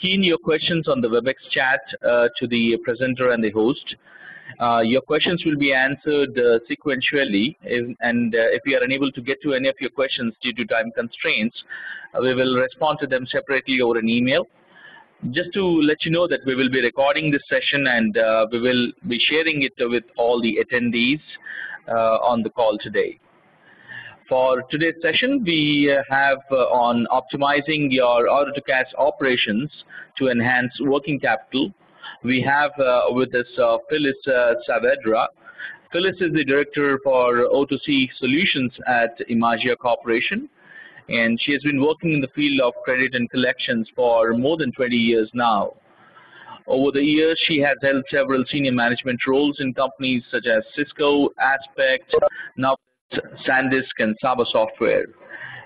key in your questions on the WebEx chat to the presenter and the host. Your questions will be answered sequentially, and if we are unable to get to any of your questions due to time constraints, we will respond to them separately over an email. Just to let you know that we will be recording this session, and we will be sharing it with all the attendees on the call today. For today's session, we have on optimizing your order-to-cash operations to enhance working capital. We have with us Phyllis Saavedra. Phyllis is the Director for O2C Solutions at Emagia Corporation, and she has been working in the field of credit and collections for more than 20 years now. Over the years, she has held several senior management roles in companies such as Cisco, Aspect, now SanDisk, and Saba Software.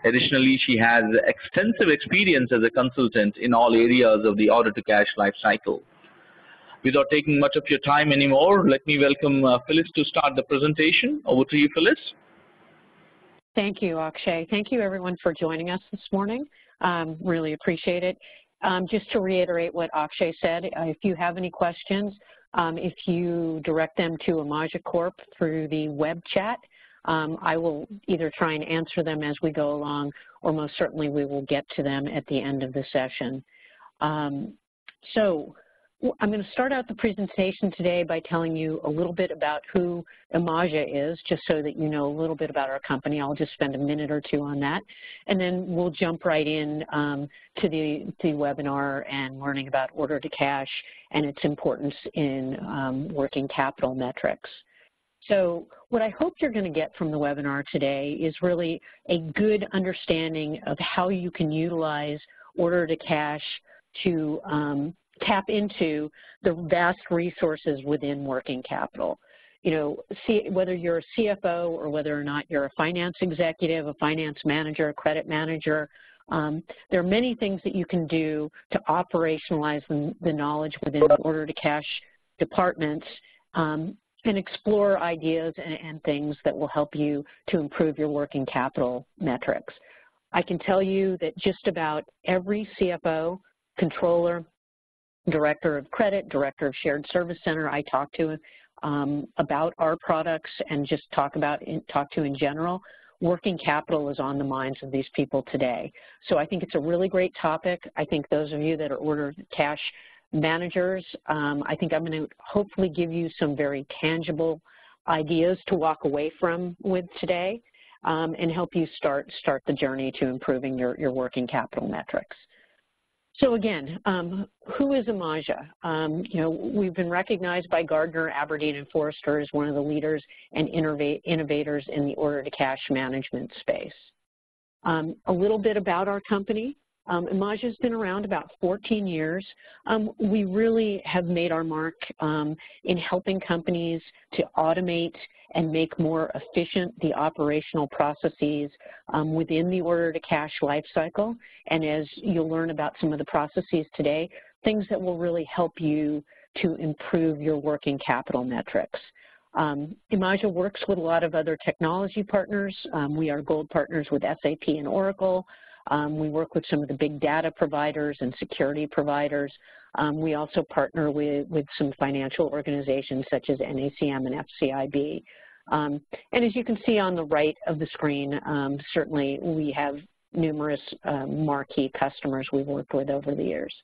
Additionally, she has extensive experience as a consultant in all areas of the order-to-cash lifecycle. Without taking much of your time anymore, let me welcome Phyllis to start the presentation. Over to you, Phyllis. Thank you, Akshay. Thank you, everyone, for joining us this morning. Really appreciate it. Just to reiterate what Akshay said, if you have any questions, if you direct them to Emagia Corp through the web chat, I will either try and answer them as we go along, or most certainly we will get to them at the end of the session. So I'm going to start out the presentation today by telling you a little bit about who Emagia is, just so that you know a little bit about our company. I'll just spend a minute or two on that, and then we'll jump right in to the webinar and learning about order to cash and its importance in working capital metrics. So what I hope you're going to get from the webinar today is really a good understanding of how you can utilize order to cash to tap into the vast resources within working capital. You know, whether you're a CFO or whether or not you're a finance executive, a finance manager, a credit manager, there are many things that you can do to operationalize the knowledge within the order to cash departments and explore ideas and things that will help you to improve your working capital metrics. I can tell you that just about every CFO, controller, director of credit, director of shared service center I talk to about our products and just talk to in general, working capital is on the minds of these people today. So I think it's a really great topic. I think those of you that are order to cash managers, I think I'm going to hopefully give you some very tangible ideas to walk away from with today and help you start the journey to improving your working capital metrics. So again, who is Emagia? You know, we've been recognized by Gardner, Aberdeen, and Forrester as one of the leaders and innovators in the order to cash management space. A little bit about our company. Emagia has been around about 14 years. We really have made our mark in helping companies to automate and make more efficient the operational processes within the order to cash lifecycle. And as you'll learn about some of the processes today, things that will really help you to improve your working capital metrics. Emagia works with a lot of other technology partners. We are gold partners with SAP and Oracle. We work with some of the big data providers and security providers. We also partner with some financial organizations such as NACM and FCIB. And as you can see on the right of the screen, certainly we have numerous marquee customers we've worked with over the years.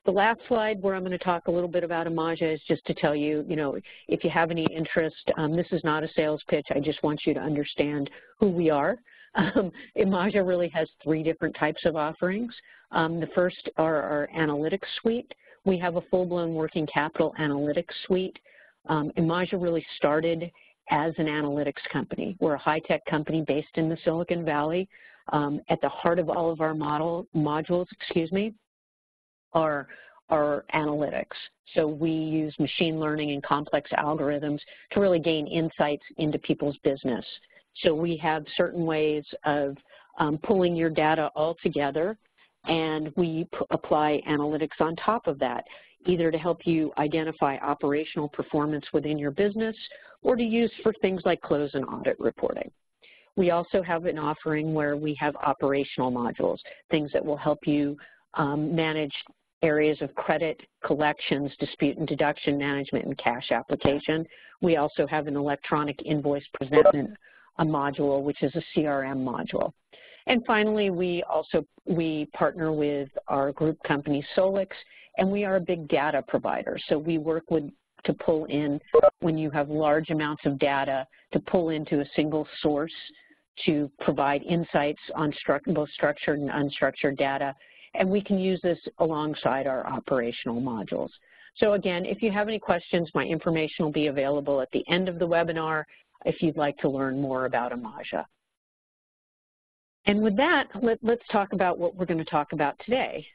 The last slide where I'm going to talk a little bit about Emagia is just to tell you, you know, if you have any interest, this is not a sales pitch. I just want you to understand who we are. Emagia really has three different types of offerings. The first are our analytics suite. We have a full-blown working capital analytics suite. Emagia really started as an analytics company. We're a high-tech company based in the Silicon Valley. At the heart of all of our modules, are analytics. So we use machine learning and complex algorithms to really gain insights into people's business. So we have certain ways of pulling your data all together, and we apply analytics on top of that, either to help you identify operational performance within your business or to use for things like close and audit reporting. We also have an offering where we have operational modules, things that will help you manage areas of credit, collections, dispute and deduction management, and cash application. We also have an electronic invoice presentment module, which is a CRM module. And finally, we partner with our group company Solix, and we are a big data provider. So we work to pull in, when you have large amounts of data, to pull into a single source to provide insights on both structured and unstructured data. And we can use this alongside our operational modules. So again, if you have any questions, my information will be available at the end of the webinar if you'd like to learn more about Emagia. And with that, let's talk about what we're going to talk about today.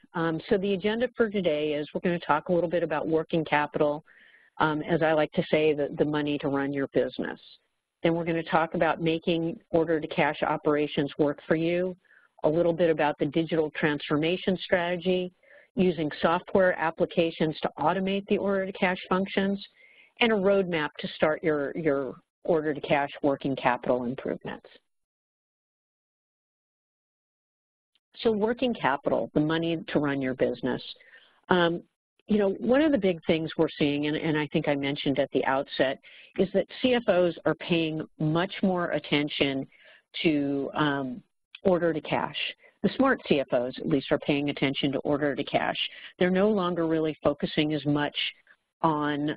So the agenda for today is we're going to talk a little bit about working capital, as I like to say, the money to run your business. Then we're going to talk about making order-to-cash operations work for you, a little bit about the digital transformation strategy, using software applications to automate the order-to-cash functions, and a roadmap to start your order-to-cash working capital improvements. So working capital, the money to run your business. You know, one of the big things we're seeing, and I think I mentioned at the outset, is that CFOs are paying much more attention to order to cash. The smart CFOs, at least, are paying attention to order to cash. They're no longer really focusing as much on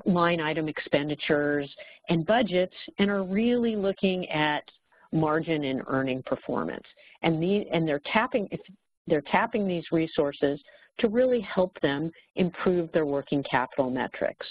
line item expenditures and budgets, and are really looking at margin and earning performance. And they're tapping these resources to really help them improve their working capital metrics.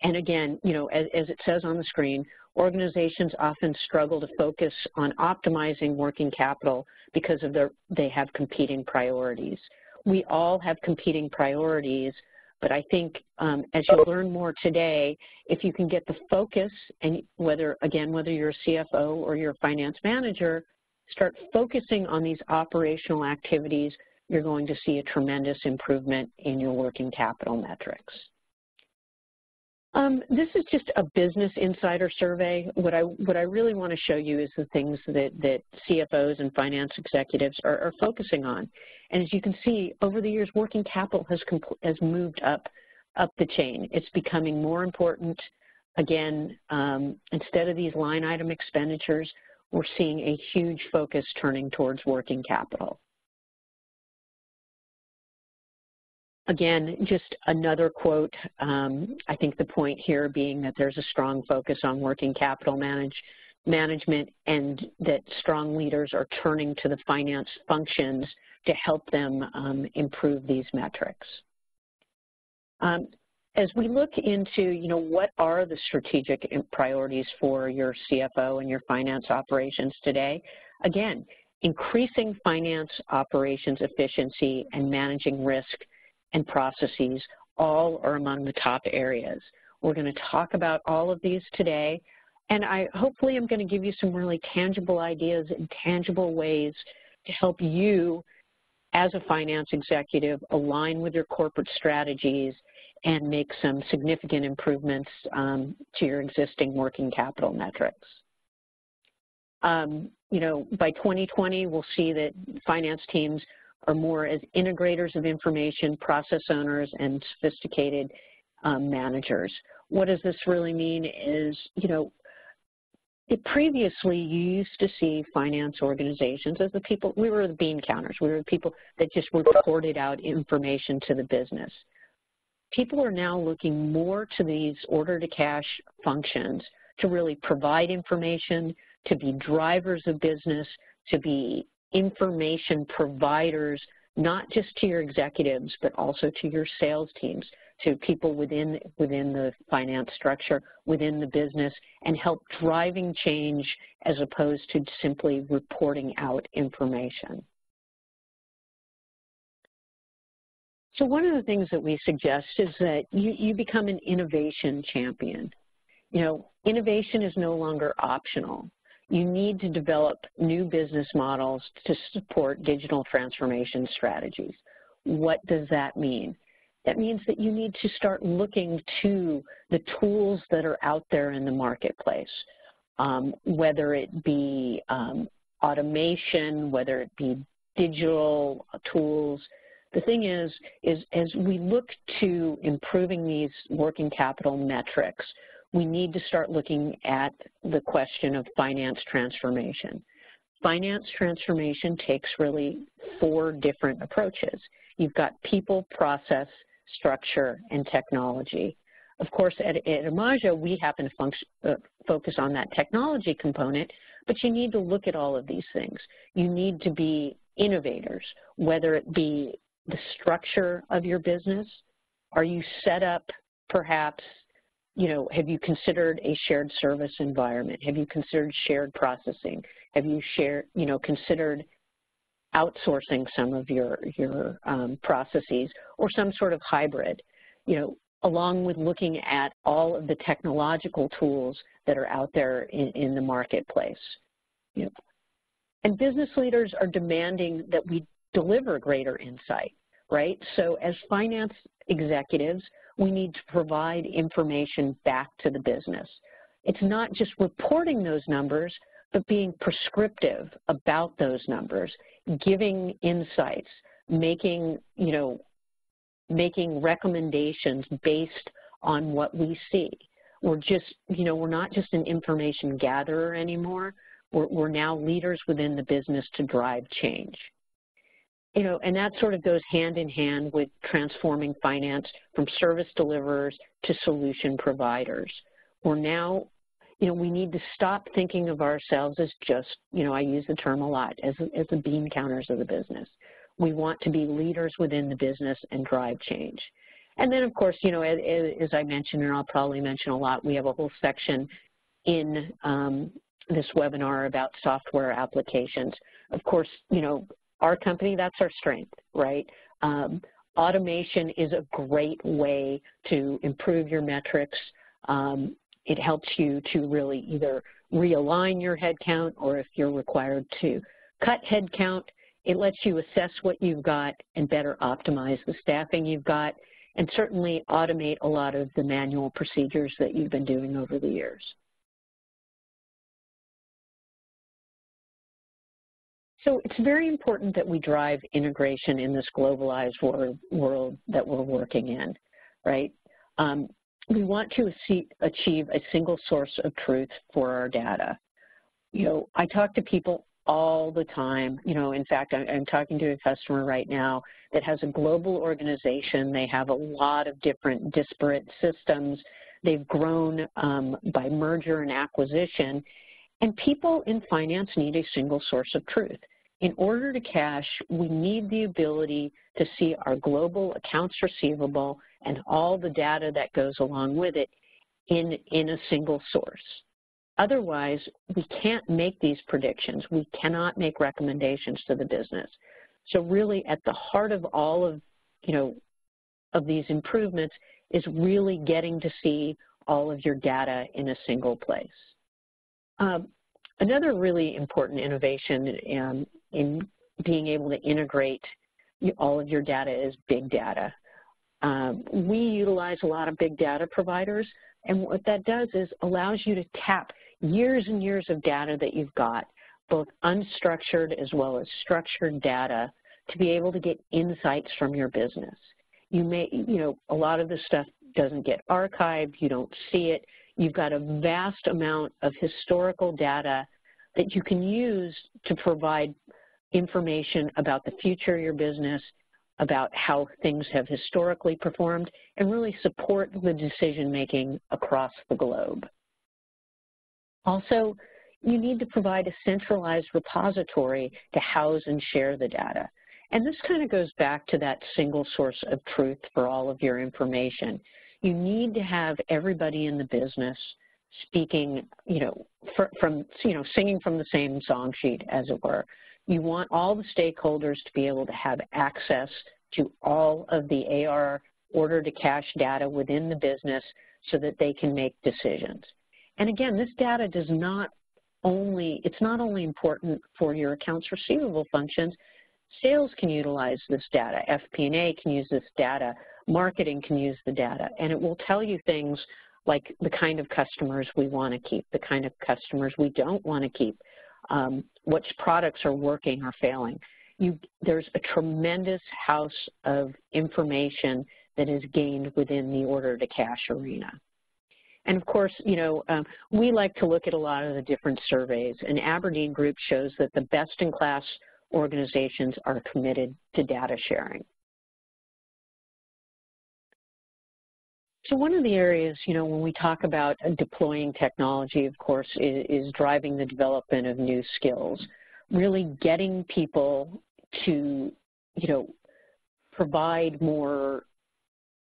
And again, you know, as it says on the screen, organizations often struggle to focus on optimizing working capital because they have competing priorities. We all have competing priorities, but I think as you learn more today, if you can get the focus, and whether you're a CFO or you're a finance manager, start focusing on these operational activities, you're going to see a tremendous improvement in your working capital metrics. This is just a business insider survey. What I really want to show you is the things that CFOs and finance executives are focusing on. And as you can see, over the years, working capital has moved up the chain. It's becoming more important. Again, instead of these line item expenditures, we're seeing a huge focus turning towards working capital. Again, just another quote, I think the point here being that there's a strong focus on working capital management, and that strong leaders are turning to the finance functions to help them improve these metrics. As we look into, you know, what are the strategic priorities for your CFO and your finance operations today, again, increasing finance operations efficiency and managing risk and processes all are among the top areas. We're going to talk about all of these today, and hopefully I'm going to give you some really tangible ideas and tangible ways to help you as a finance executive align with your corporate strategies and make some significant improvements to your existing working capital metrics. You know, by 2020, we'll see that finance teams are more as integrators of information, process owners, and sophisticated managers. What does this really mean is, you know, previously you used to see finance organizations as the people, we were the bean counters, we were the people that just reported out information to the business. People are now looking more to these order-to-cash functions to really provide information, to be drivers of business, to be information providers, not just to your executives, but also to your sales teams, to people within the finance structure, within the business, and help driving change as opposed to simply reporting out information. So one of the things that we suggest is that you become an innovation champion. You know, innovation is no longer optional. You need to develop new business models to support digital transformation strategies. What does that mean? That means that you need to start looking to the tools that are out there in the marketplace, whether it be automation, whether it be digital tools. The thing is as we look to improving these working capital metrics, we need to start looking at the question of finance transformation. Finance transformation takes really 4 different approaches. You've got people, process, structure, and technology. Of course, at Emagia, we happen to focus on that technology component, but you need to look at all of these things. You need to be innovators, whether it be the structure of your business. Are you set up perhaps, have you considered a shared service environment? Have you considered shared processing? Have you considered outsourcing some of your processes or some sort of hybrid, along with looking at all of the technological tools that are out there in the marketplace. And business leaders are demanding that we deliver greater insight, right? So as finance executives, we need to provide information back to the business. It's not just reporting those numbers, but being prescriptive about those numbers, giving insights, making recommendations based on what we see. We're just, we're not just an information gatherer anymore. We're now leaders within the business to drive change. And that sort of goes hand in hand with transforming finance from service deliverers to solution providers. We're now, we need to stop thinking of ourselves as just, I use the term a lot, as the bean counters of the business. We want to be leaders within the business and drive change. And then, of course, as I mentioned, and I'll probably mention a lot, we have a whole section in this webinar about software applications. Of course, our company, that's our strength, right? Automation is a great way to improve your metrics. It helps you to really either realign your headcount, or if you're required to cut headcount, it lets you assess what you've got and better optimize the staffing you've got, and certainly automate a lot of the manual procedures that you've been doing over the years. So it's very important that we drive integration in this globalized world that we're working in, right? We want to achieve a single source of truth for our data. I talk to people all the time. In fact, I'm talking to a customer right now that has a global organization. They have a lot of different disparate systems. They've grown by merger and acquisition. And people in finance need a single source of truth. In order to cash, we need the ability to see our global accounts receivable and all the data that goes along with it in a single source. Otherwise, we can't make these predictions. We cannot make recommendations to the business. So really at the heart of all of, of these improvements is really getting to see all of your data in a single place. Another really important innovation in being able to integrate all of your data is big data. We utilize a lot of big data providers, and what that does is allows you to tap years and years of data that you've got, both unstructured as well as structured data, to be able to get insights from your business. You may, a lot of this stuff doesn't get archived, you don't see it. You've got a vast amount of historical data that you can use to provide information about the future of your business, about how things have historically performed, and really support the decision-making across the globe. Also, you need to provide a centralized repository to house and share the data. And this kind of goes back to that single source of truth for all of your information. You need to have everybody in the business speaking, singing from the same song sheet, as it were. You want all the stakeholders to be able to have access to all of the AR order-to-cash data within the business so that they can make decisions. And again, this data it's not only important for your accounts receivable functions. Sales can utilize this data. FP&A can use this data. Marketing can use the data. And it will tell you things like the kind of customers we want to keep, the kind of customers we don't want to keep, which products are working or failing. there's a tremendous house of information that is gained within the order-to-cash arena. And of course, we like to look at a lot of the different surveys, and Aberdeen Group shows that the best-in-class organizations are committed to data sharing. So one of the areas, when we talk about deploying technology, of course, is driving the development of new skills, really getting people to, provide more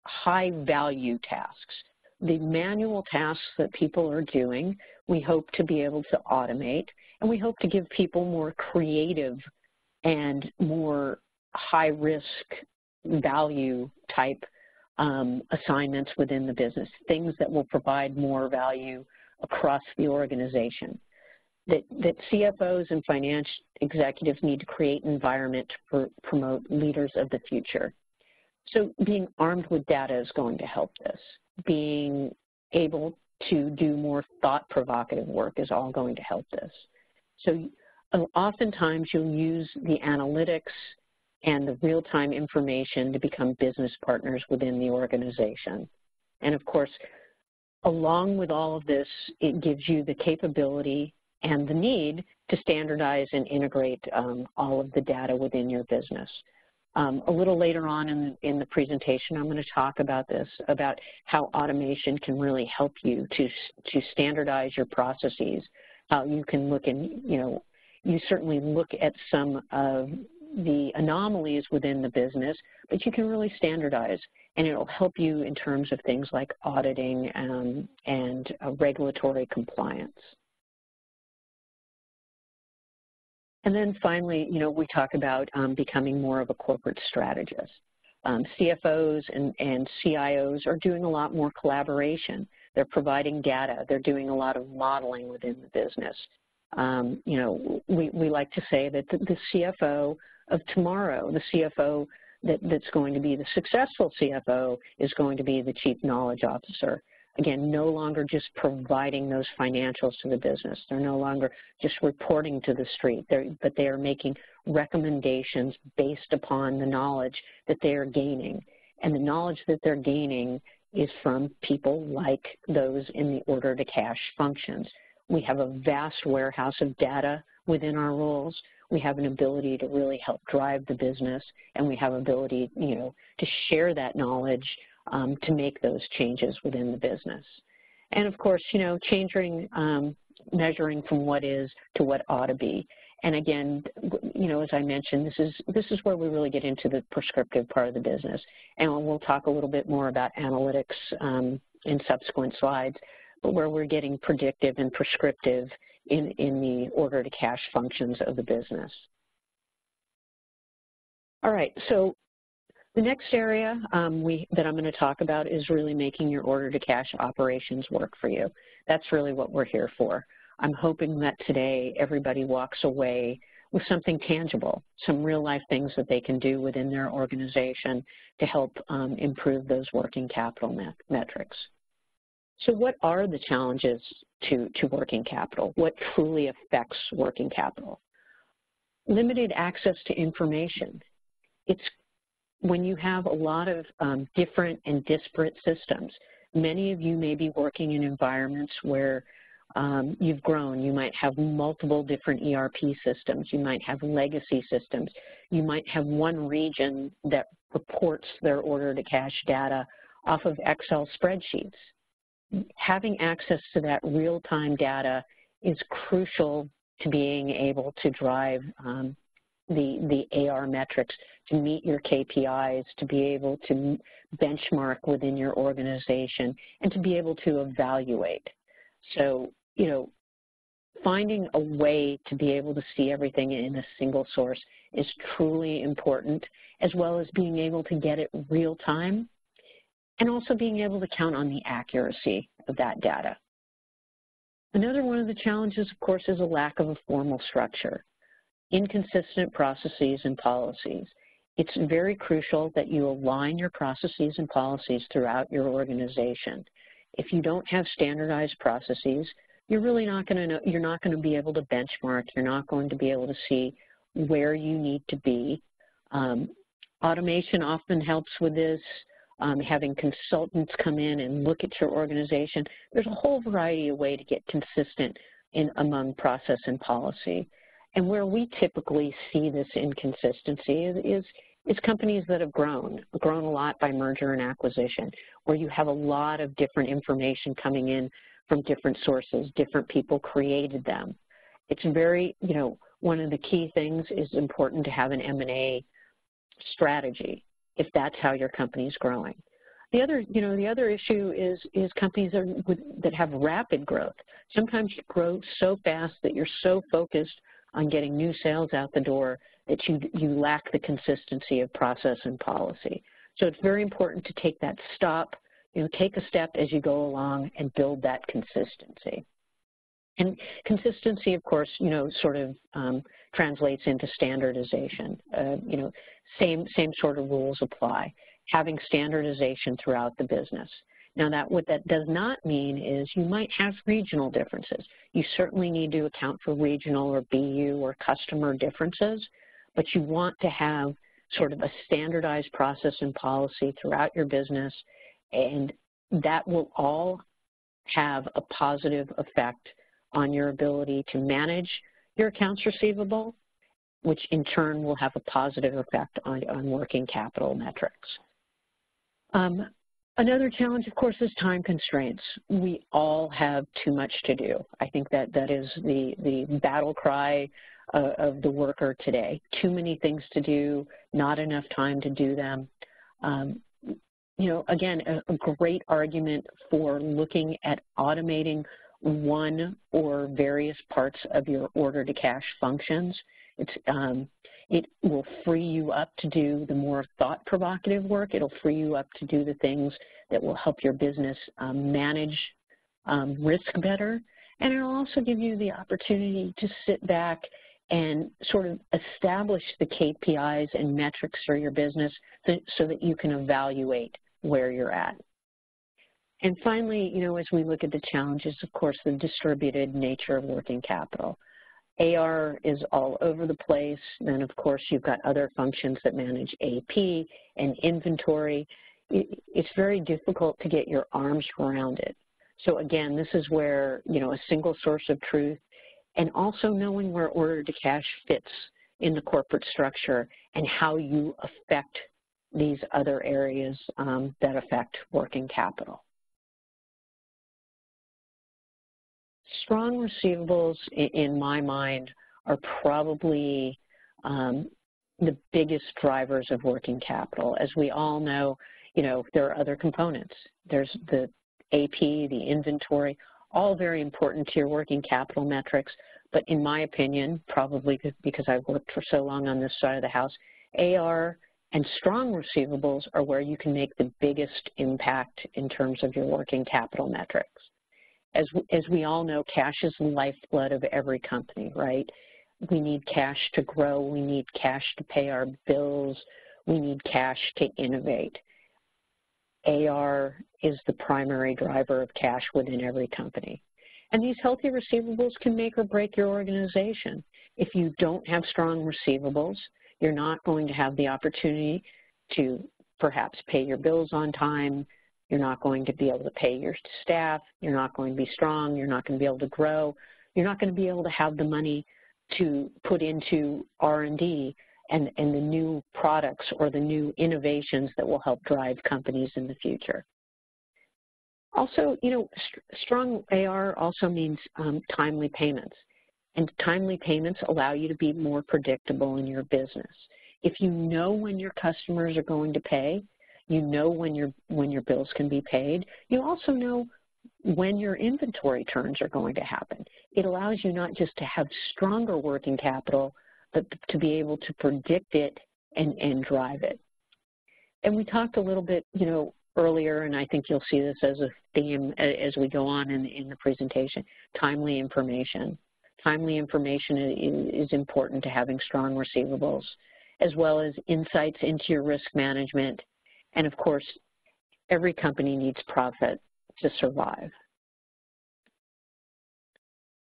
high-value tasks. The manual tasks that people are doing, we hope to be able to automate, and we hope to give people more creative and more high-risk value type assignments within the business, things that will provide more value across the organization. That CFOs and finance executives need to create an environment to promote leaders of the future. So being armed with data is going to help this. Being able to do more thought-provocative work is all going to help this. So oftentimes you'll use the analytics and the real-time information to become business partners within the organization. And of course, along with all of this, it gives you the capability and the need to standardize and integrate all of the data within your business. A little later on in the presentation, I'm going to talk about this, about how automation can really help you to standardize your processes, how you can look and, you certainly look at some of the anomalies within the business, but you can really standardize, and it'll help you in terms of things like auditing and regulatory compliance. And then finally, we talk about becoming more of a corporate strategist. CFOs and CIOs are doing a lot more collaboration. They're providing data. They're doing a lot of modeling within the business. We like to say that the CFO of tomorrow, the CFO that's going to be the successful CFO, is going to be the Chief Knowledge Officer. Again, no longer just providing those financials to the business. They're no longer just reporting to the street, but they are making recommendations based upon the knowledge that they are gaining. And the knowledge that they're gaining is from people like those in the order-to-cash functions. We have a vast warehouse of data within our roles. We have an ability to really help drive the business, and we have ability, to share that knowledge to make those changes within the business. And of course, changing, measuring from what is to what ought to be. And again, as I mentioned, this is where we really get into the prescriptive part of the business. And we'll talk a little bit more about analytics in subsequent slides, but where we're getting predictive and prescriptive in the order-to-cash functions of the business. All right, so the next area that I'm going to talk about is really making your order-to-cash operations work for you. That's really what we're here for. I'm hoping that today everybody walks away with something tangible, some real-life things that they can do within their organization to help improve those working capital metrics. So what are the challenges to working capital? What truly affects working capital? Limited access to information. It's when you have a lot of different and disparate systems. Many of you may be working in environments where you've grown. You might have multiple different ERP systems. You might have legacy systems. You might have one region that reports their order-to-cash data off of Excel spreadsheets. Having access to that real-time data is crucial to being able to drive the AR metrics, to meet your KPIs, to be able to benchmark within your organization, and to be able to evaluate. So, finding a way to be able to see everything in a single source is truly important, as well as being able to get it real time, and also being able to count on the accuracy of that data. Another one of the challenges, of course, is a lack of a formal structure, inconsistent processes and policies. It's very crucial that you align your processes and policies throughout your organization. If you don't have standardized processes, you're really not going to know, you're not going to be able to benchmark, you're not going to be able to see where you need to be. Automation often helps with this. Having consultants come in and look at your organization. There's a whole variety of ways to get consistent among process and policy. And where we typically see this inconsistency is companies that have grown a lot by merger and acquisition, where you have a lot of different information coming in from different sources, different people created them. It's very, one of the key things is important to have an M&A strategy if that's how your company's growing. The other issue is companies that have rapid growth. Sometimes you grow so fast that you're so focused on getting new sales out the door that you lack the consistency of process and policy. So it's very important to take that take a step as you go along and build that consistency. And consistency, of course, sort of translates into standardization. Same sort of rules apply. Having standardization throughout the business. Now, what that does not mean is you might have regional differences. You certainly need to account for regional or BU or customer differences, but you want to have sort of a standardized process and policy throughout your business, and that will all have a positive effect on your ability to manage your accounts receivable, which in turn will have a positive effect on working capital metrics. Another challenge, of course, is time constraints. We all have too much to do. I think that is the battle cry of the worker today. Too many things to do, not enough time to do them. Again, a great argument for looking at automating one or various parts of your order-to-cash functions. It will free you up to do the more thought-provocative work. It'll free you up to do the things that will help your business manage risk better. And it'll also give you the opportunity to sit back and sort of establish the KPIs and metrics for your business so that you can evaluate where you're at. And finally, as we look at the challenges, of course, the distributed nature of working capital. AR is all over the place. Then, of course, you've got other functions that manage AP and inventory. It's very difficult to get your arms around it. So, again, this is where, a single source of truth and also knowing where order to cash fits in the corporate structure and how you affect these other areas that affect working capital. Strong receivables, in my mind, are probably the biggest drivers of working capital. As we all know, there are other components. There's the AP, the inventory, all very important to your working capital metrics. But in my opinion, probably because I've worked for so long on this side of the house, AR and strong receivables are where you can make the biggest impact in terms of your working capital metrics. As we all know, cash is the lifeblood of every company, right? We need cash to grow. We need cash to pay our bills. We need cash to innovate. AR is the primary driver of cash within every company. And these healthy receivables can make or break your organization. If you don't have strong receivables, you're not going to have the opportunity to perhaps pay your bills on time. You're not going to be able to pay your staff. You're not going to be strong. You're not going to be able to grow. You're not going to be able to have the money to put into R&D and the new products or the new innovations that will help drive companies in the future. Also, strong AR also means timely payments. And timely payments allow you to be more predictable in your business. If you know when your customers are going to pay, you know when your bills can be paid. You also know when your inventory turns are going to happen. It allows you not just to have stronger working capital, but to be able to predict it and drive it. And we talked a little bit, earlier, and I think you'll see this as a theme as we go on in the presentation, timely information. Timely information is important to having strong receivables, as well as insights into your risk management. And of course, every company needs profit to survive.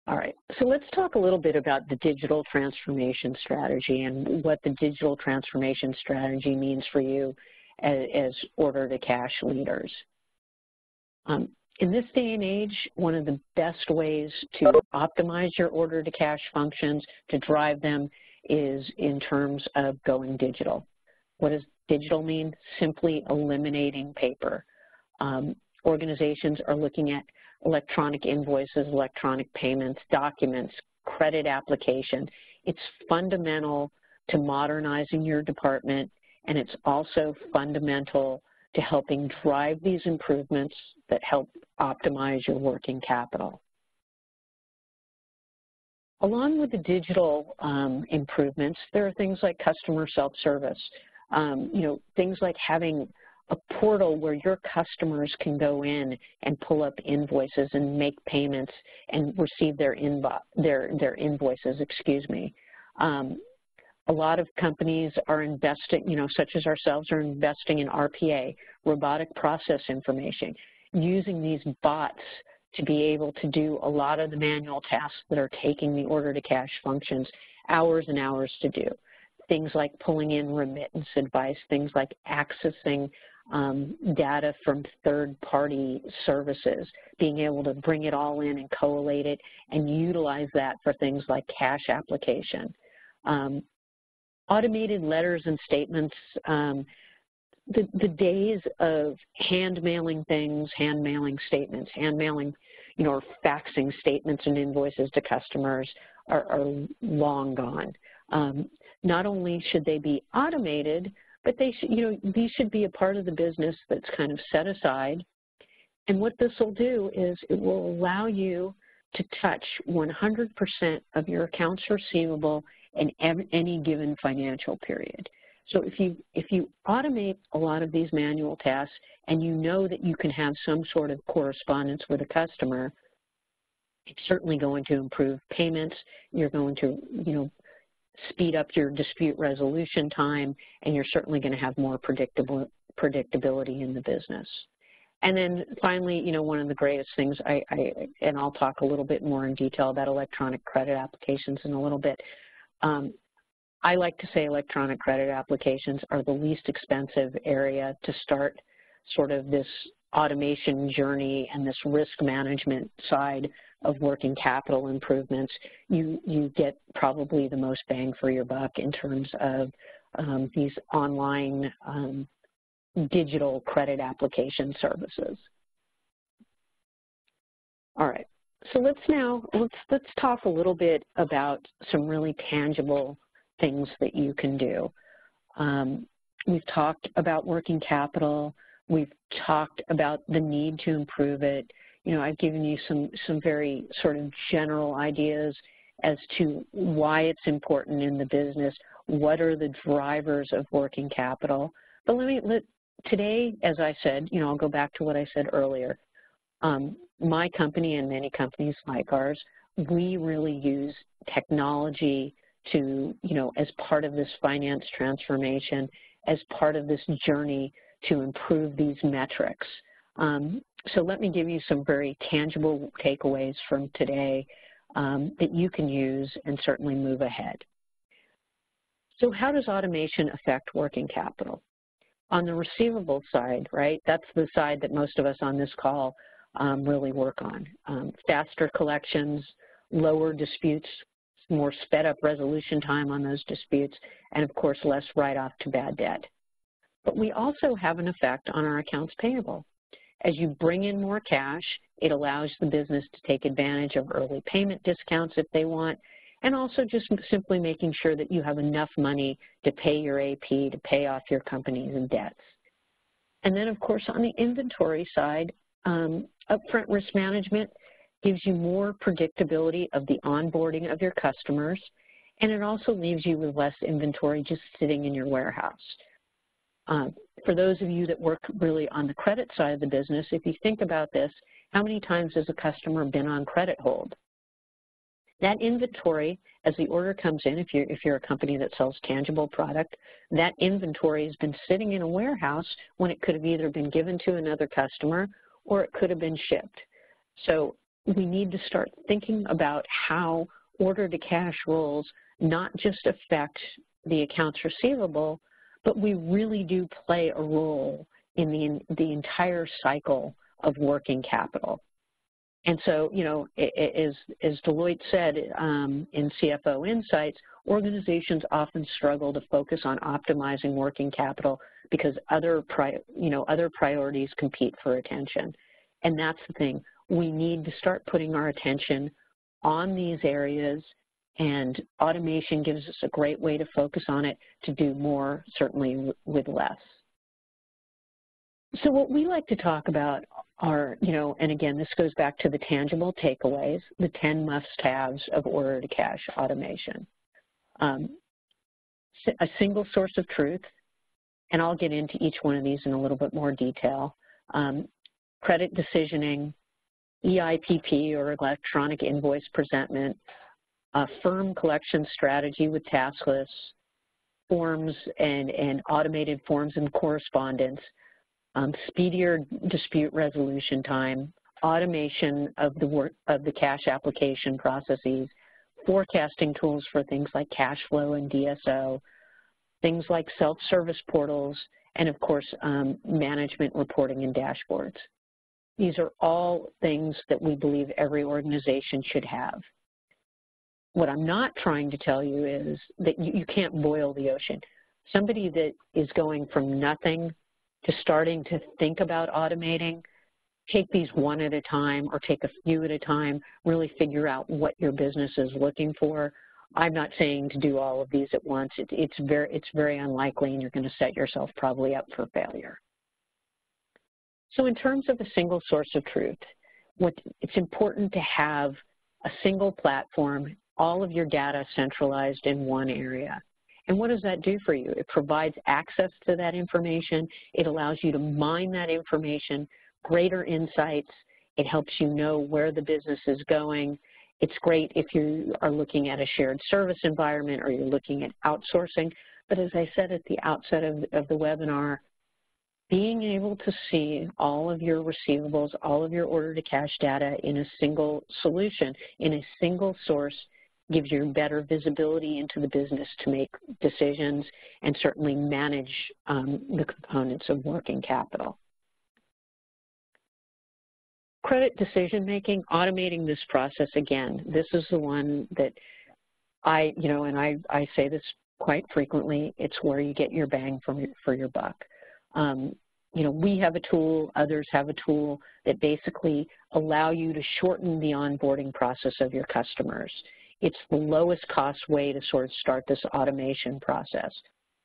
All right, so let's talk a little bit about the digital transformation strategy and what the digital transformation strategy means for you as order-to-cash leaders. In this day and age, one of the best ways to optimize your order-to-cash functions, to drive them, is in terms of going digital. What does digital mean? Simply eliminating paper. Organizations are looking at electronic invoices, electronic payments, documents, credit application. It's fundamental to modernizing your department, and it's also fundamental to helping drive these improvements that help optimize your working capital. Along with the digital improvements, there are things like customer self-service. Things like having a portal where your customers can go in and pull up invoices and make payments and receive their invoices, A lot of companies are investing, such as ourselves, are investing in RPA, robotic process information, using these bots to be able to do a lot of the manual tasks that are taking the order-to-cash functions hours and hours to do. Things like pulling in remittance advice, things like accessing data from third-party services, being able to bring it all in and collate it and utilize that for things like cash application. Automated letters and statements, the days of hand-mailing things, hand-mailing statements, hand-mailing, or faxing statements and invoices to customers are long gone. Not only should they be automated, but they should, these should be a part of the business that's kind of set aside. And what this will do is it will allow you to touch 100% of your accounts receivable in any given financial period. So if you automate a lot of these manual tasks and you know that you can have some sort of correspondence with a customer, it's certainly going to improve payments. You're going to, speed up your dispute resolution time, and you're certainly going to have more predictability in the business. And then finally, one of the greatest things, and I'll talk a little bit more in detail about electronic credit applications in a little bit. I like to say electronic credit applications are the least expensive area to start sort of this automation journey and this risk management side of working capital improvements. You get probably the most bang for your buck in terms of these online digital credit application services. All right, so let's talk a little bit about some really tangible things that you can do. We've talked about working capital. We've talked about the need to improve it. I've given you some very sort of general ideas as to why it's important in the business, what are the drivers of working capital. But today, as I said, I'll go back to what I said earlier. My company and many companies like ours, we really use technology to, as part of this finance transformation, as part of this journey to improve these metrics. So let me give you some very tangible takeaways from today that you can use and certainly move ahead. So how does automation affect working capital? On the receivable side, right, that's the side that most of us on this call really work on. Faster collections, lower disputes, more sped up resolution time on those disputes, and of course less write-off to bad debt. But we also have an effect on our accounts payable. As you bring in more cash, it allows the business to take advantage of early payment discounts if they want, and also just simply making sure that you have enough money to pay your AP, to pay off your company's debts. And then, of course, on the inventory side, upfront risk management gives you more predictability of the onboarding of your customers, and it also leaves you with less inventory just sitting in your warehouse. For those of you that work really on the credit side of the business, if you think about this, how many times has a customer been on credit hold? That inventory, as the order comes in, if you're a company that sells tangible product, that inventory has been sitting in a warehouse when it could have either been given to another customer or it could have been shipped. So we need to start thinking about how order-to-cash rules not just affect the accounts receivable, but we really do play a role in the entire cycle of working capital. And so, you know, as Deloitte said in CFO Insights, organizations often struggle to focus on optimizing working capital because other priorities compete for attention. And that's the thing. We need to start putting our attention on these areas, and automation gives us a great way to focus on it, to do more, certainly with less. So what we like to talk about are, you know, and again, this goes back to the tangible takeaways, the 10 must-haves of order-to-cash automation. A single source of truth, and I'll get into each one of these in a little bit more detail. Credit decisioning, EIPP, or electronic invoice presentment, a firm collection strategy with task lists, forms and automated forms and correspondence, speedier dispute resolution time, automation of the cash application processes, forecasting tools for things like cash flow and DSO, things like self-service portals, and of course, management reporting and dashboards. These are all things that we believe every organization should have. What I'm not trying to tell you is that you can't boil the ocean. Somebody that is going from nothing to starting to think about automating, take these one at a time or take a few at a time, really figure out what your business is looking for. I'm not saying to do all of these at once. It's very unlikely, and you're going to set yourself probably up for failure. So in terms of a single source of truth, it's important to have a single platform, all of your data centralized in one area. And what does that do for you? It provides access to that information. It allows you to mine that information, greater insights. It helps you know where the business is going. It's great if you are looking at a shared service environment or you're looking at outsourcing. But as I said at the outset of the webinar, being able to see all of your receivables, all of your order-to-cash data in a single solution, in a single source, gives you better visibility into the business to make decisions and certainly manage the components of working capital. Credit decision-making, automating this process, again, this is the one that I say this quite frequently, it's where you get your bang for your buck. We have a tool, others have a tool that basically allow you to shorten the onboarding process of your customers. It's the lowest cost way to sort of start this automation process.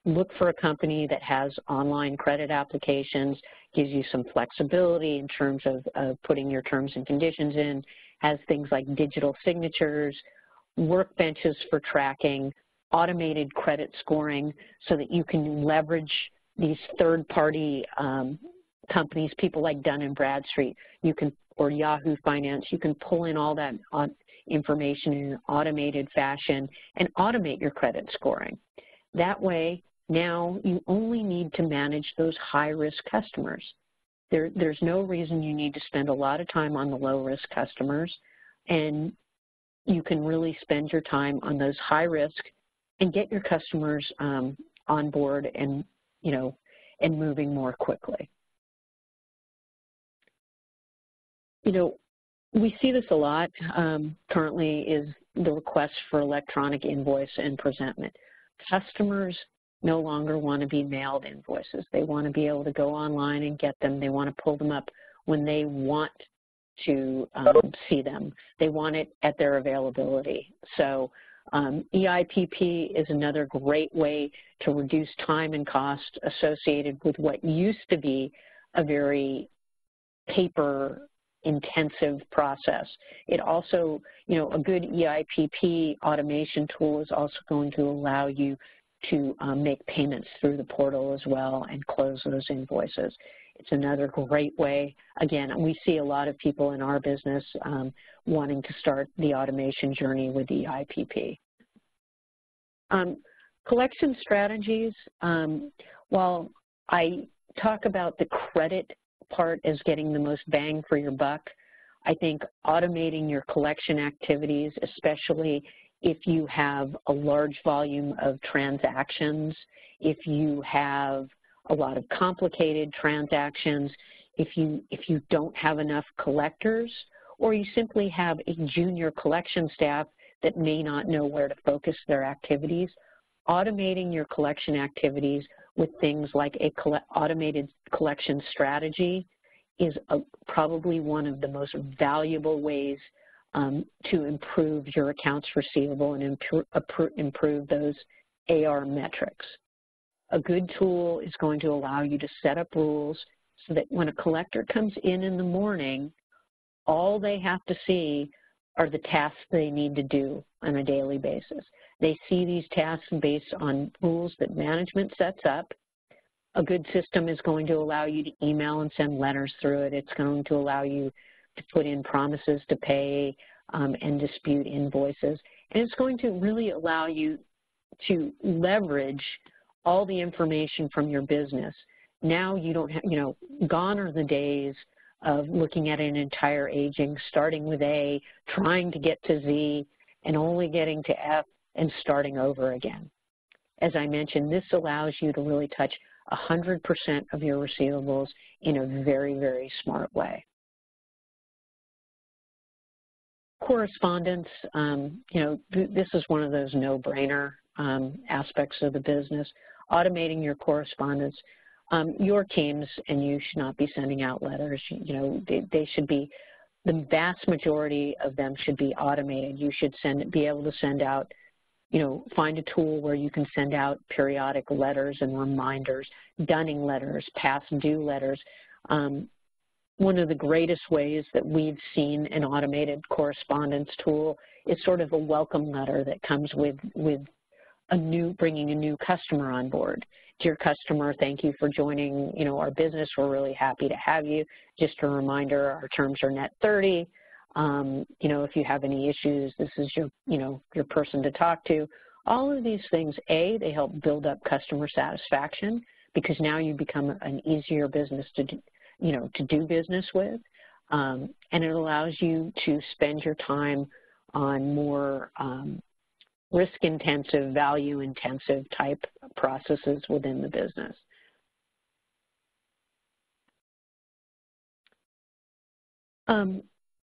Look for a company that has online credit applications, gives you some flexibility in terms of putting your terms and conditions in, has things like digital signatures, workbenches for tracking, automated credit scoring so that you can leverage these third-party companies, people like Dun & Bradstreet, or Yahoo Finance. You can pull in all that information in an automated fashion and automate your credit scoring. That way, now you only need to manage those high-risk customers. There's no reason you need to spend a lot of time on the low-risk customers, and you can really spend your time on those high-risk and get your customers on board and moving more quickly. We see this a lot currently is the request for electronic invoice and presentment. Customers no longer want to be mailed invoices. They want to be able to go online and get them. They want to pull them up when they want to see them. They want it at their availability. So EIPP is another great way to reduce time and cost associated with what used to be a very paper-intensive process. It also, a good EIPP automation tool is also going to allow you to make payments through the portal as well and close those invoices. It's another great way. Again, we see a lot of people in our business wanting to start the automation journey with EIPP. Collection strategies, while I talk about the credit part as getting the most bang for your buck, I think automating your collection activities, especially if you have a large volume of transactions, if you have a lot of complicated transactions, if you don't have enough collectors, or you simply have a junior collection staff that may not know where to focus their activities, automating your collection activities with things like a automated collection strategy is probably one of the most valuable ways to improve your accounts receivable and improve those AR metrics. A good tool is going to allow you to set up rules so that when a collector comes in the morning, all they have to see are the tasks they need to do on a daily basis. They see these tasks based on rules that management sets up. A good system is going to allow you to email and send letters through it. It's going to allow you to put in promises to pay and dispute invoices. And it's going to really allow you to leverage all the information from your business. Now you don't have, gone are the days of looking at an entire aging, starting with A, trying to get to Z, and only getting to F and starting over again. As I mentioned, this allows you to really touch 100% of your receivables in a very, very smart way. Correspondence, this is one of those no-brainer aspects of the business. Automating your correspondence. Your teams and you should not be sending out letters. They should be, the vast majority of them should be automated. You should be able to send out, find a tool where you can send out periodic letters and reminders, dunning letters, past due letters. One of the greatest ways that we've seen an automated correspondence tool is sort of a welcome letter that comes with bringing a new customer on board. Dear customer, thank you for joining, our business. We're really happy to have you. Just a reminder, our terms are net 30. If you have any issues, this is your person to talk to. All of these things, A, they help build up customer satisfaction because now you become an easier business to do business with, and it allows you to spend your time on more risk-intensive, value-intensive type processes within the business.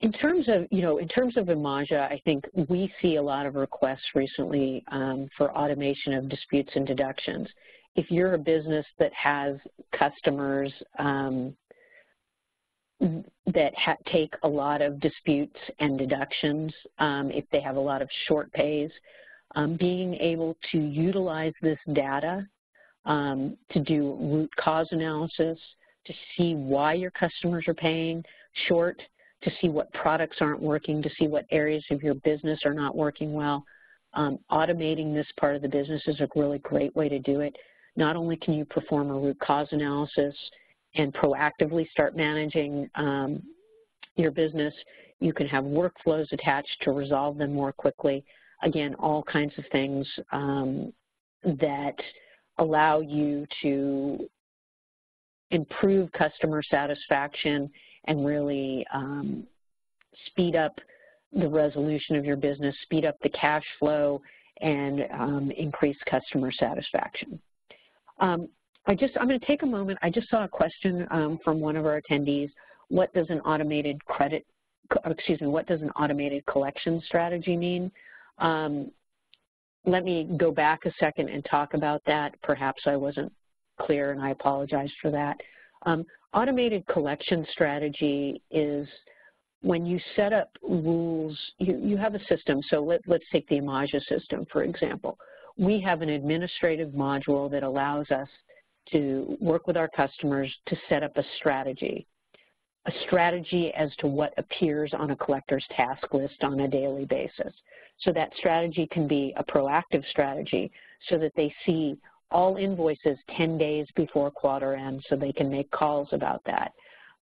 In terms of Emagia, I think we see a lot of requests recently for automation of disputes and deductions. If you're a business that has customers that take a lot of disputes and deductions, if they have a lot of short pays, being able to utilize this data to do root cause analysis, to see why your customers are paying short, to see what products aren't working, to see what areas of your business are not working well. Automating this part of the business is a really great way to do it. Not only can you perform a root cause analysis and proactively start managing your business, you can have workflows attached to resolve them more quickly. Again, all kinds of things that allow you to improve customer satisfaction and really speed up the resolution of your business, speed up the cash flow, and increase customer satisfaction. I'm going to take a moment. I just saw a question from one of our attendees. What does an automated collection strategy mean? Let me go back a second and talk about that. Perhaps I wasn't clear, and I apologize for that. Automated collection strategy is when you set up rules, you have a system. So let's take the Emagia system, for example. We have an administrative module that allows us to work with our customers to set up a strategy as to what appears on a collector's task list on a daily basis. So that strategy can be a proactive strategy so that they see all invoices 10 days before quarter end so they can make calls about that.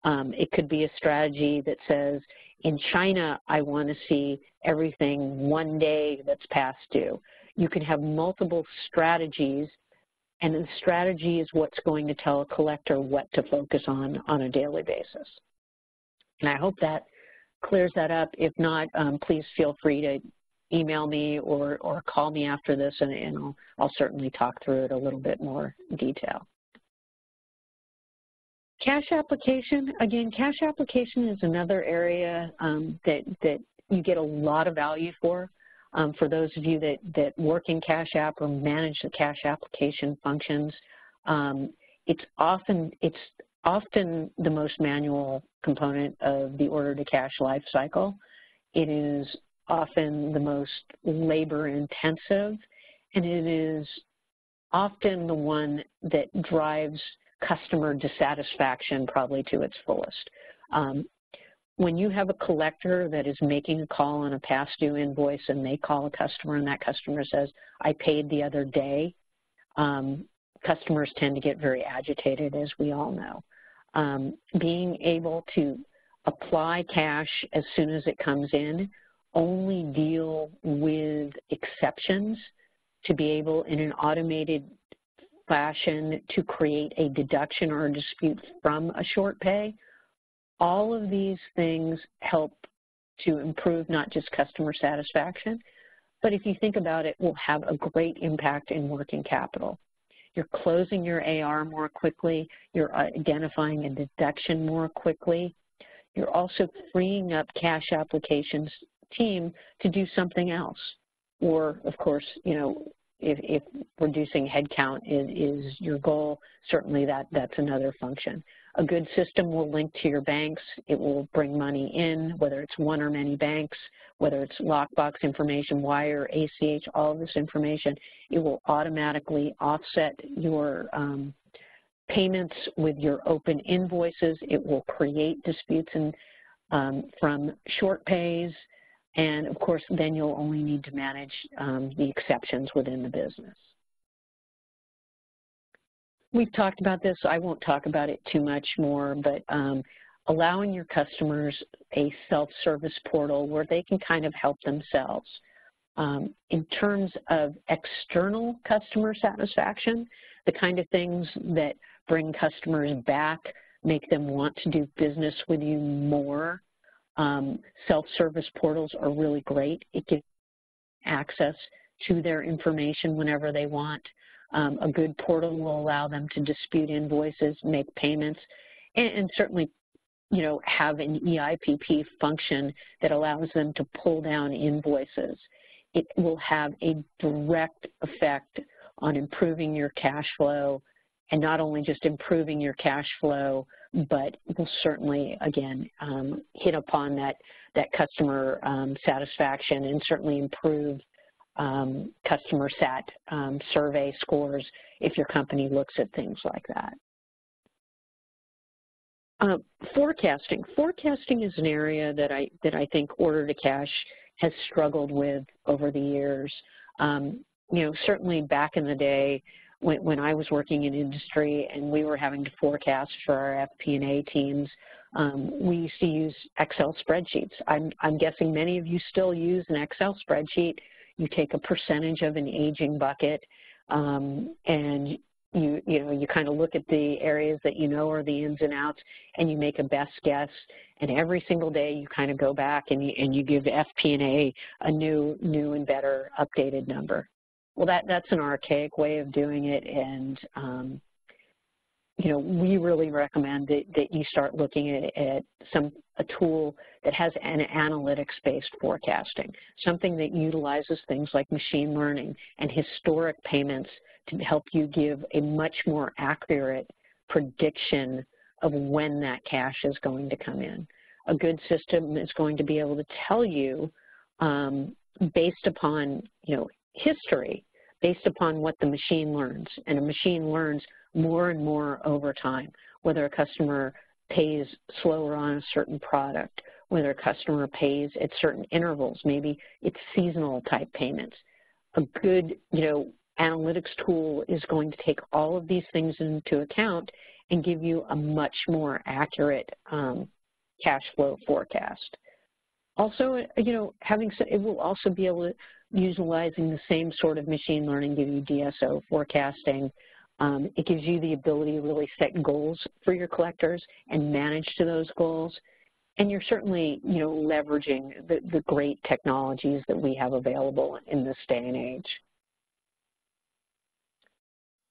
It could be a strategy that says, in China, I want to see everything 1 day that's past due. You can have multiple strategies, and the strategy is what's going to tell a collector what to focus on a daily basis. And I hope that clears that up. If not, please feel free to email me or call me after this, and I'll certainly talk through it a little bit more detail. Cash application, again, cash application is another area that you get a lot of value for. For those of you that work in Cash App or manage the cash application functions, it's often the most manual component of the order to cash life cycle. It is often the most labor intensive, and it is often the one that drives customer dissatisfaction probably to its fullest. When you have a collector that is making a call on a past due invoice and they call a customer and that customer says, I paid the other day, customers tend to get very agitated, as we all know. Being able to apply cash as soon as it comes in, only deal with exceptions, to be able in an automated fashion to create a deduction or a dispute from a short pay, all of these things help to improve not just customer satisfaction, but if you think about it, will have a great impact in working capital. You're closing your AR more quickly, you're identifying a deduction more quickly, you're also freeing up cash applications team to do something else. Or, of course, you know, if reducing headcount is your goal, certainly that's another function. A good system will link to your banks. It will bring money in, whether it's one or many banks, whether it's lockbox information, wire, ACH, all of this information. It will automatically offset your payments with your open invoices. It will create disputes from short pays. And, of course, then you'll only need to manage the exceptions within the business. We've talked about this. I won't talk about it too much more, but allowing your customers a self-service portal where they can kind of help themselves. In terms of external customer satisfaction, the kind of things that bring customers back, make them want to do business with you more. Self-service portals are really great. It gives access to their information whenever they want. A good portal will allow them to dispute invoices, make payments, and certainly, you know, have an EIPP function that allows them to pull down invoices. It will have a direct effect on improving your cash flow, and not only just improving your cash flow, but will certainly, again, hit upon that customer satisfaction and certainly improve customer sat survey scores if your company looks at things like that. Forecasting. Forecasting is an area that I think order to cash has struggled with over the years. You know, certainly back in the day, when I was working in industry and we were having to forecast for our FP&A teams, we used to use Excel spreadsheets. I'm guessing many of you still use an Excel spreadsheet. You take a percentage of an aging bucket, and you kind of look at the areas that you know are the ins and outs, and you make a best guess. And every single day you kind of go back and you give FP&A a new and better updated number. Well, that's an archaic way of doing it, and you know, we really recommend that you start looking at a tool that has an analytics-based forecasting, something that utilizes things like machine learning and historic payments to help you give a much more accurate prediction of when that cash is going to come in. A good system is going to be able to tell you, based upon, you know, history, based upon what the machine learns, and a machine learns more and more over time, whether a customer pays slower on a certain product, whether a customer pays at certain intervals, maybe it's seasonal type payments. A good, you know, analytics tool is going to take all of these things into account and give you a much more accurate cash flow forecast. Also, you know, it will also be able to, utilizing the same sort of machine learning, give you DSO forecasting. It gives you the ability to really set goals for your collectors and manage to those goals. And you're certainly, leveraging the great technologies that we have available in this day and age.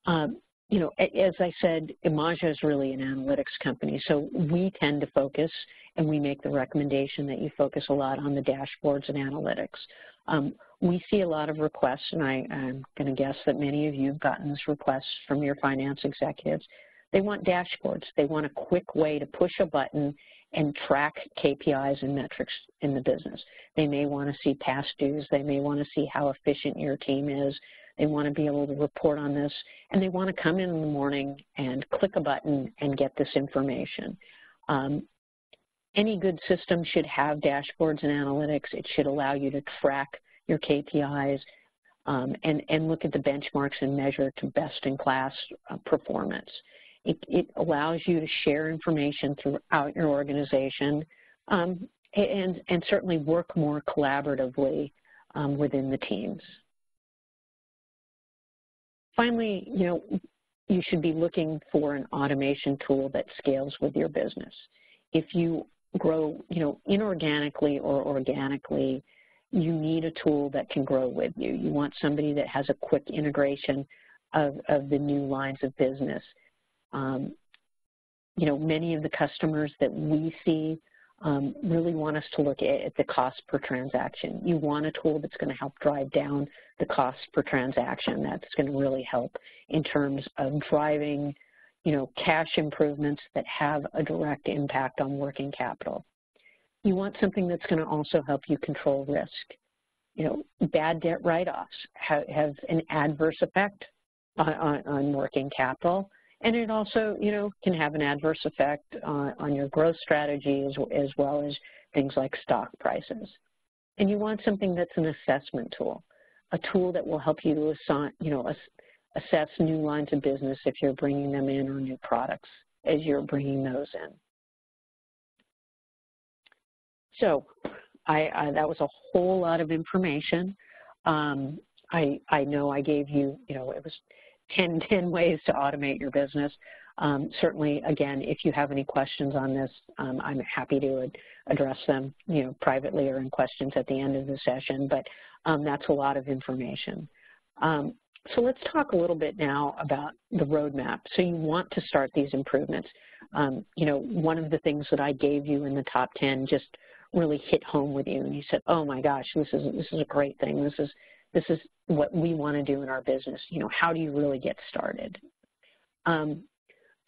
As I said, Emagia is really an analytics company, so we tend to focus, and we make the recommendation that you focus a lot on the dashboards and analytics. We see a lot of requests, and I'm going to guess that many of you have gotten this request from your finance executives. They want dashboards. They want a quick way to push a button and track KPIs and metrics in the business. They may want to see past dues. They may want to see how efficient your team is. They want to be able to report on this, and they want to come in the morning and click a button and get this information. Any good system should have dashboards and analytics. It should allow you to track your KPIs and look at the benchmarks and measure to best-in-class performance. It allows you to share information throughout your organization and certainly work more collaboratively within the teams. Finally, you should be looking for an automation tool that scales with your business. If you grow, inorganically or organically, you need a tool that can grow with you. You want somebody that has a quick integration of the new lines of business. Many of the customers that we see really want us to look at the cost per transaction. You want a tool that's going to help drive down the cost per transaction. That's going to really help in terms of driving, cash improvements that have a direct impact on working capital. You want something that's going to also help you control risk. Bad debt write-offs have an adverse effect on working capital. And it also, can have an adverse effect on your growth strategy as well as things like stock prices. And you want something that's an assessment tool, a tool that will help you to assign, assess new lines of business if you're bringing them in, or new products as you're bringing those in. So that was a whole lot of information. I know I gave you, it was 10 ways to automate your business. Certainly, again, if you have any questions on this, I'm happy to address them, privately or in questions at the end of the session, but that's a lot of information. So let's talk a little bit now about the roadmap. So you want to start these improvements. One of the things that I gave you in the top 10 just really hit home with you, and you said, oh my gosh, this is a great thing. This is what we want to do in our business. How do you really get started?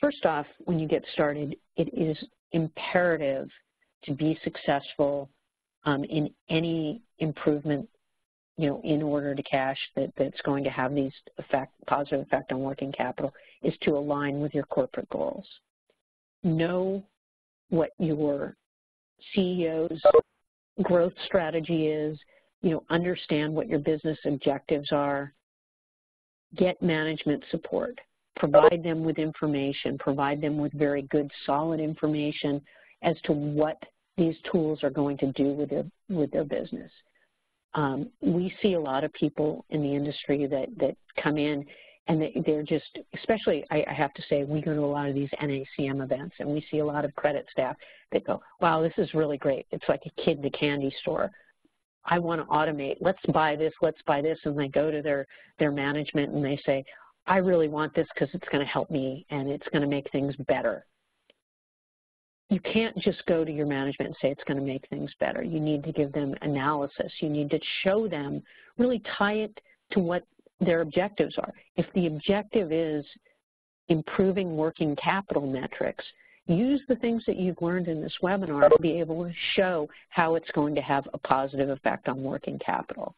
First off, when you get started, it is imperative to be successful in any improvement, in order to cash that's going to have these positive effect on working capital, is to align with your corporate goals. Know what your CEO's growth strategy is. Understand what your business objectives are. Get management support. Provide them with information. Provide them with very good, solid information as to what these tools are going to do with their business. We see a lot of people in the industry that come in and they're just, especially, I have to say, we go to a lot of these NACM events, and we see a lot of credit staff that go, wow, this is really great. It's like a kid in a candy store. I want to automate. Let's buy this. And they go to their management and they say, I really want this because it's going to help me and it's going to make things better. You can't just go to your management and say it's going to make things better. You need to give them analysis. You need to show them, really tie it to what their objectives are. If the objective is improving working capital metrics, use the things that you've learned in this webinar to be able to show how it's going to have a positive effect on working capital.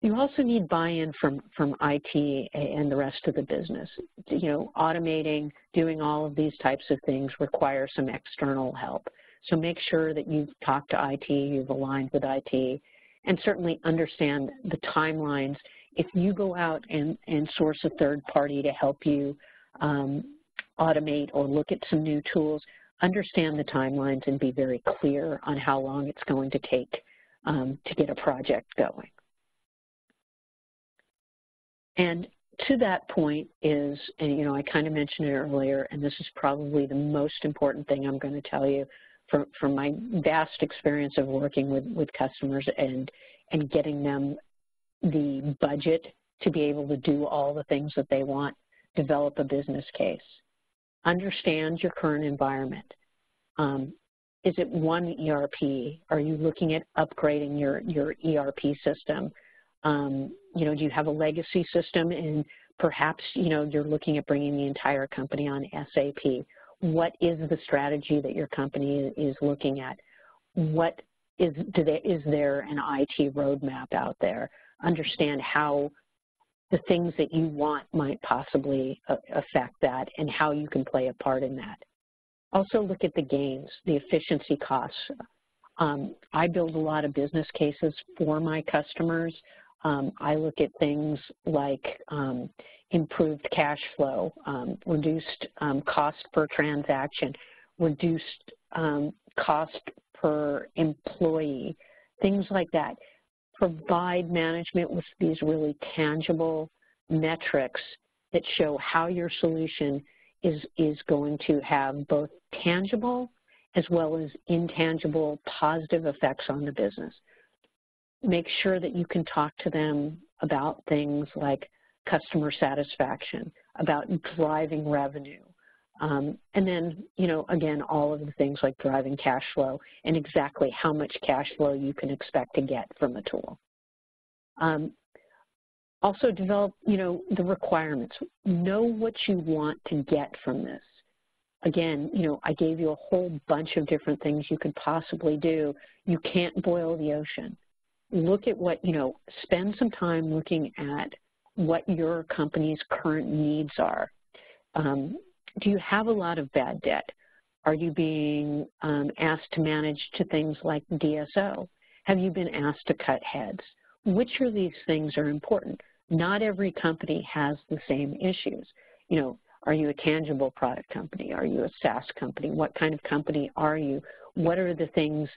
You also need buy-in from IT and the rest of the business. Automating, doing all of these types of things require some external help. So make sure that you've talked to IT, you've aligned with IT, and certainly understand the timelines. If you go out and source a third party to help you automate or look at some new tools, understand the timelines and be very clear on how long it's going to take to get a project going. And to that point is, and I kind of mentioned it earlier, and this is probably the most important thing I'm going to tell you, from my vast experience of working with customers and getting them the budget to be able to do all the things that they want, develop a business case. Understand your current environment. Is it one ERP? Are you looking at upgrading your ERP system? You know, do you have a legacy system and perhaps, you know, you're looking at bringing the entire company on SAP? What is the strategy that your company is looking at? What is there an IT roadmap out there? Understand how the things that you want might possibly affect that and how you can play a part in that. Also look at the gains, the efficiency costs. I build a lot of business cases for my customers. I look at things like improved cash flow, reduced cost per transaction, reduced cost per employee, things like that. Provide management with these really tangible metrics that show how your solution is going to have both tangible as well as intangible positive effects on the business. Make sure that you can talk to them about things like customer satisfaction, about driving revenue, and then, you know, again, all of the things like driving cash flow and exactly how much cash flow you can expect to get from a tool. Also develop, you know, the requirements. Know what you want to get from this. Again, you know, I gave you a whole bunch of different things you could possibly do. You can't boil the ocean. Look at what, you know, spend some time looking at what your company's current needs are. Do you have a lot of bad debt? Are you being asked to manage to things like DSO? Have you been asked to cut heads? Which of these things are important? Not every company has the same issues. You know, are you a tangible product company? Are you a SaaS company? What kind of company are you? What are the things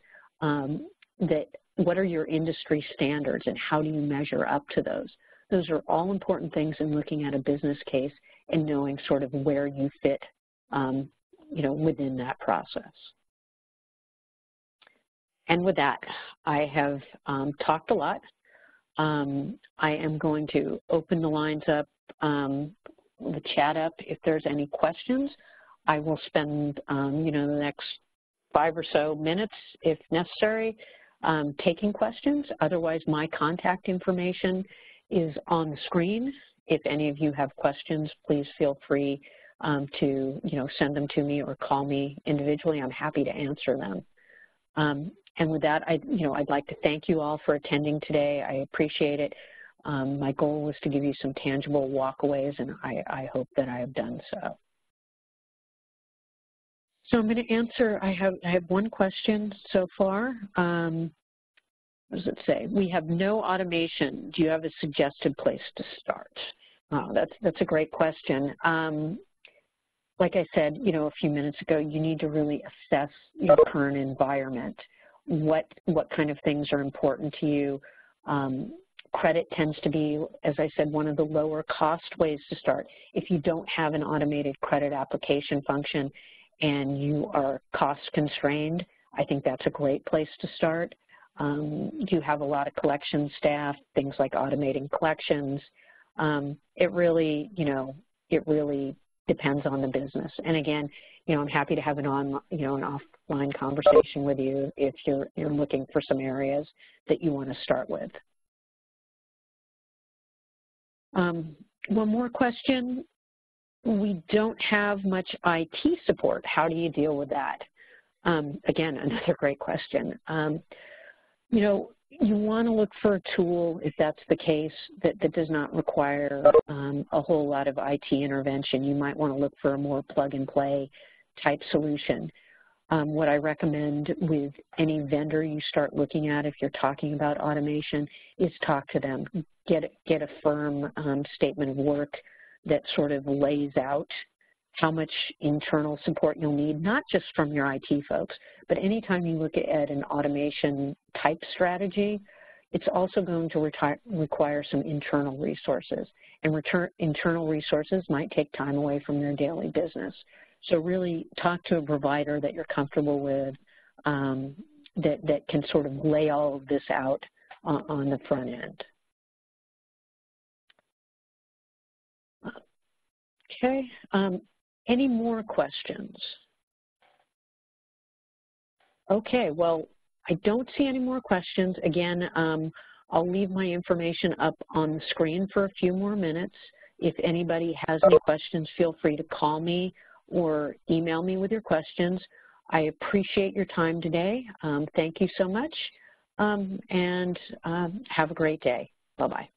what are your industry standards and how do you measure up to those? Those are all important things in looking at a business case and knowing sort of where you fit, you know, within that process. And with that, I have talked a lot. I am going to open the lines up, the chat up. If there's any questions, I will spend, you know, the next 5 or so minutes, if necessary, taking questions. Otherwise, my contact information is on the screen. If any of you have questions, please feel free to, you know, send them to me or call me individually. I'm happy to answer them. And with that, I'd like to thank you all for attending today. I appreciate it. My goal was to give you some tangible walkaways, and I hope that I have done so. So I'm going to answer, I have one question so far. What does it say? We have no automation. Do you have a suggested place to start? Oh, that's a great question. Like I said, you know, a few minutes ago, you need to really assess your current environment. What kind of things are important to you? Credit tends to be, as I said, one of the lower cost ways to start. If you don't have an automated credit application function and you are cost constrained, I think that's a great place to start. You have a lot of collection staff, things like automating collections. It really, you know, it really depends on the business. And again, you know, I'm happy to have an offline conversation with you if you're looking for some areas that you want to start with. One more question. We don't have much IT support. How do you deal with that? Again, another great question. You know, you want to look for a tool, if that's the case, that does not require a whole lot of IT intervention. You might want to look for a more plug-and-play type solution. What I recommend with any vendor you start looking at if you're talking about automation is talk to them. Get a firm statement of work that sort of lays out how much internal support you'll need, not just from your IT folks, but anytime you look at an automation type strategy, it's also going to require some internal resources. And internal resources might take time away from their daily business. So really talk to a provider that you're comfortable with, that can sort of lay all of this out on the front end. Okay, any more questions? Okay, well, I don't see any more questions. Again, I'll leave my information up on the screen for a few more minutes. If anybody has any questions, feel free to call me or email me with your questions. I appreciate your time today. Thank you so much, and have a great day. Bye-bye.